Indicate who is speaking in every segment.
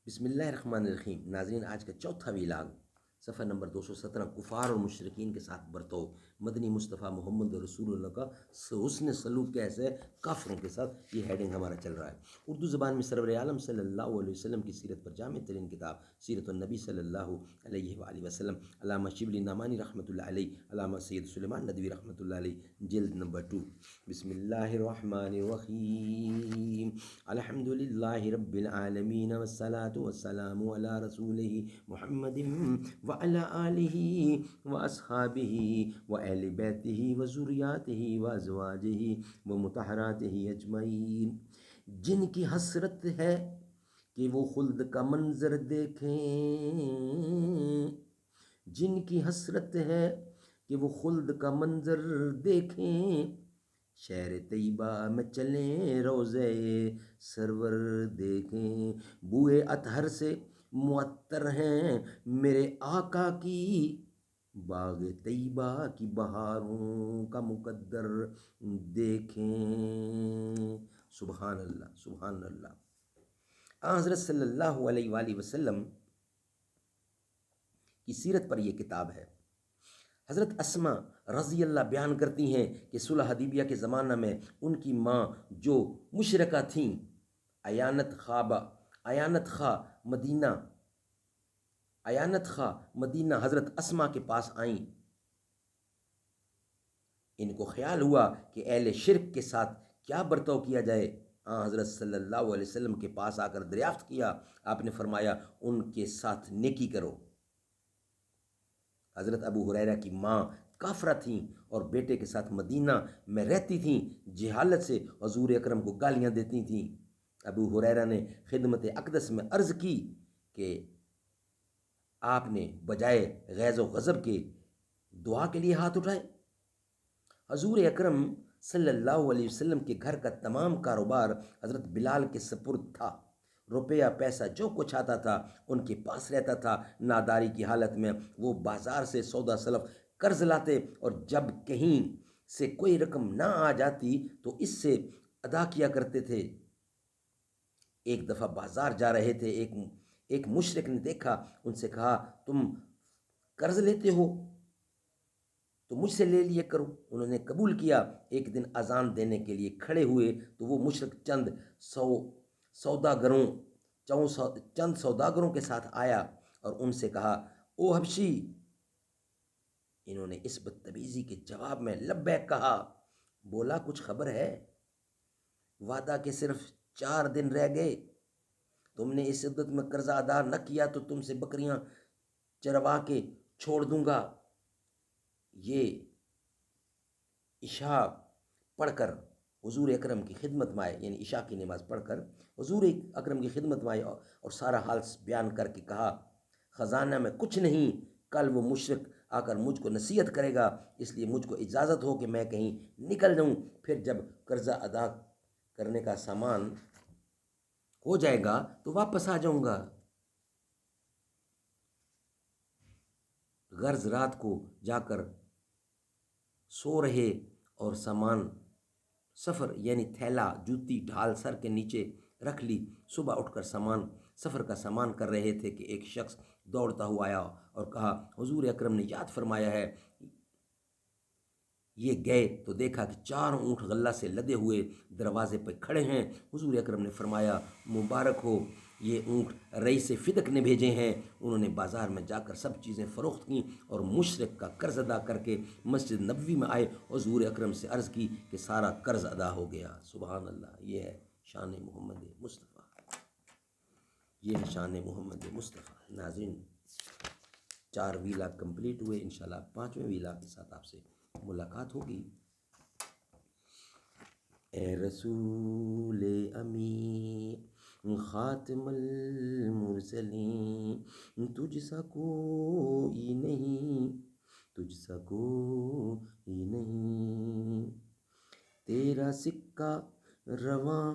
Speaker 1: بسم اللہ الرحمن الرحیم۔ ناظرین، آج کا چوتھا ویلاگ صفحہ نمبر 217، کفار اور مشرقین کے ساتھ برتو، مدنی مصطفیٰ محمد رسول اللہ کا حسن سلوک کیسے کافروں کے ساتھ، یہ ہیڈنگ ہمارا چل رہا ہے۔ اردو زبان میں سرور عالم صلی اللہ علیہ وسلم کی سیرت پر جامع ترین کتاب سیرت النبی صلی اللہ علیہ وآلہ وسلم، علامہ شبلی نعمانی رحمۃ اللہ علیہ، علامہ سید سلیمان ندوی رحمۃ اللہ علیہ، جلد نمبر 2۔ بسم اللہ الرحمن الرحیم، الحمد للہ رب العالمین والصلاة والسلام علی رسولہ محمد وعلی آلہ واصحابہ واہل بیتہ وذریاتہ وازواجہ ومطہراتہ اجمعین، جن کی حسرت ہے کہ وہ خلد کا منظر دیکھیں، جن کی حسرت ہے کہ وہ خلد کا منظر دیکھیں، شہر طیبہ میں چلیں روضے سرور دیکھیں، بوئے اطہر سے معطر ہیں میرے آقا کی، باغ طیبہ کی بہاروں کا مقدر دیکھیں۔ سبحان اللہ، سبحان اللہ۔ حضرت صلی اللہ علیہ وآلہ وسلم کی سیرت پر یہ کتاب ہے۔ حضرت اسماء رضی اللہ بیان کرتی ہیں کہ صلح حدیبیہ کے زمانہ میں ان کی ماں جو مشرکہ تھیں، عیانت خواہ مدینہ حضرت اسماء کے پاس آئیں۔ ان کو خیال ہوا کہ اہل شرک کے ساتھ کیا برتاؤ کیا جائے۔ حضرت صلی اللہ علیہ وسلم کے پاس آ کر دریافت کیا۔ آپ نے فرمایا ان کے ساتھ نیکی کرو۔ حضرت ابو ہریرہ کی ماں کافرہ تھیں اور بیٹے کے ساتھ مدینہ میں رہتی تھیں، جہالت سے حضور اکرم کو گالیاں دیتی تھیں۔ ابو ہریرہ نے خدمت اقدس میں عرض کی کہ آپ نے بجائے غیظ و غضب کے دعا کے لیے ہاتھ اٹھائے۔ حضور اکرم صلی اللہ علیہ وسلم کے گھر کا تمام کاروبار حضرت بلال کے سپرد تھا۔ روپیہ پیسہ جو کچھ آتا تھا ان کے پاس رہتا تھا۔ ناداری کی حالت میں وہ بازار سے سودا سلف قرض لاتے اور جب کہیں سے کوئی رقم نہ آ جاتی تو اس سے ادا کیا کرتے تھے۔ ایک دفعہ بازار جا رہے تھے، ایک مشرک نے دیکھا، ان سے کہا تم قرض لیتے ہو تو مجھ سے لے لیے کرو۔ انہوں نے قبول کیا۔ ایک دن اذان دینے کے لیے کھڑے ہوئے تو وہ مشرک چند سوداگروں کے ساتھ آیا اور ان سے کہا او حبشی۔ انہوں نے اس بدتمیزی کے جواب میں لبیک کہا۔ بولا کچھ خبر ہے؟ وعدہ کہ صرف 4 دن رہ گئے، تم نے اس عدت میں قرضہ ادا نہ کیا تو تم سے بکریاں چروا کے چھوڑ دوں گا۔ یہ عشاء پڑھ کر حضور اکرم کی خدمت میں آئے، یعنی عشاء کی نماز پڑھ کر حضور اکرم کی خدمت میں آئے اور سارا حال بیان کر کے کہا خزانہ میں کچھ نہیں، کل وہ مشرک آ کر مجھ کو نصیحت کرے گا، اس لیے مجھ کو اجازت ہو کہ میں کہیں نکل جاؤں، پھر جب قرضہ ادا کرنے کا سامان ہو جائے گا تو واپس آ جاؤں گا۔ غرض رات کو جا کر سو رہے اور سامان سفر یعنی تھیلا، جوتی، ڈھال سر کے نیچے رکھ لی۔ صبح اٹھ کر سفر کا سامان کر رہے تھے کہ ایک شخص دوڑتا ہوا آیا اور کہا حضور اکرم نے یاد فرمایا ہے۔ یہ گئے تو دیکھا کہ 4 اونٹ غلہ سے لدے ہوئے دروازے پہ کھڑے ہیں۔ حضور اکرم نے فرمایا مبارک ہو، یہ اونٹ رئیس فدق نے بھیجے ہیں۔ انہوں نے بازار میں جا کر سب چیزیں فروخت کیں اور مشرک کا قرض ادا کر کے مسجد نبوی میں آئے۔ حضور اکرم سے عرض کی کہ سارا قرض ادا ہو گیا۔ سبحان اللہ، یہ ہے شان محمد مصطفیٰ، یہ ہے شان محمد مصطفیٰ۔ ناظرین، 4 ویلا کمپلیٹ ہوئے، انشاءاللہ 5ویں ویلا کے ساتھ آپ سے ملاقات ہوگی۔ اے رسول امین خاتم المرسلین، تجھ سا کوئی نہیں، تجھ سا کوئی نہیں، تیرا سکہ رواں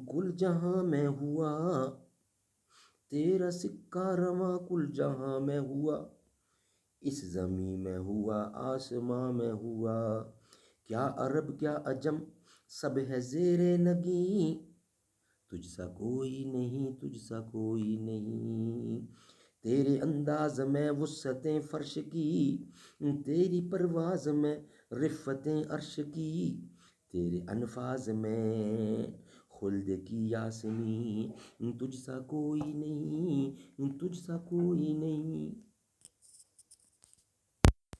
Speaker 1: کل جہاں میں ہوا، تیرا سکہ رواں کل جہاں میں ہوا، اس زمیں میں ہوا آسماں میں ہوا، کیا عرب کیا عجم سب ہے زیر نگیں، تجھ سا کوئی نہیں، تجھ سا کوئی نہیں، تیرے انداز میں وسعتیں فرش کی، تیری پرواز میں رفتیں عرش کی، تیرے الفاظ میں خلد کی یاسمین، تجھ سا کوئی نہیں، تجھ سا کوئی نہیں۔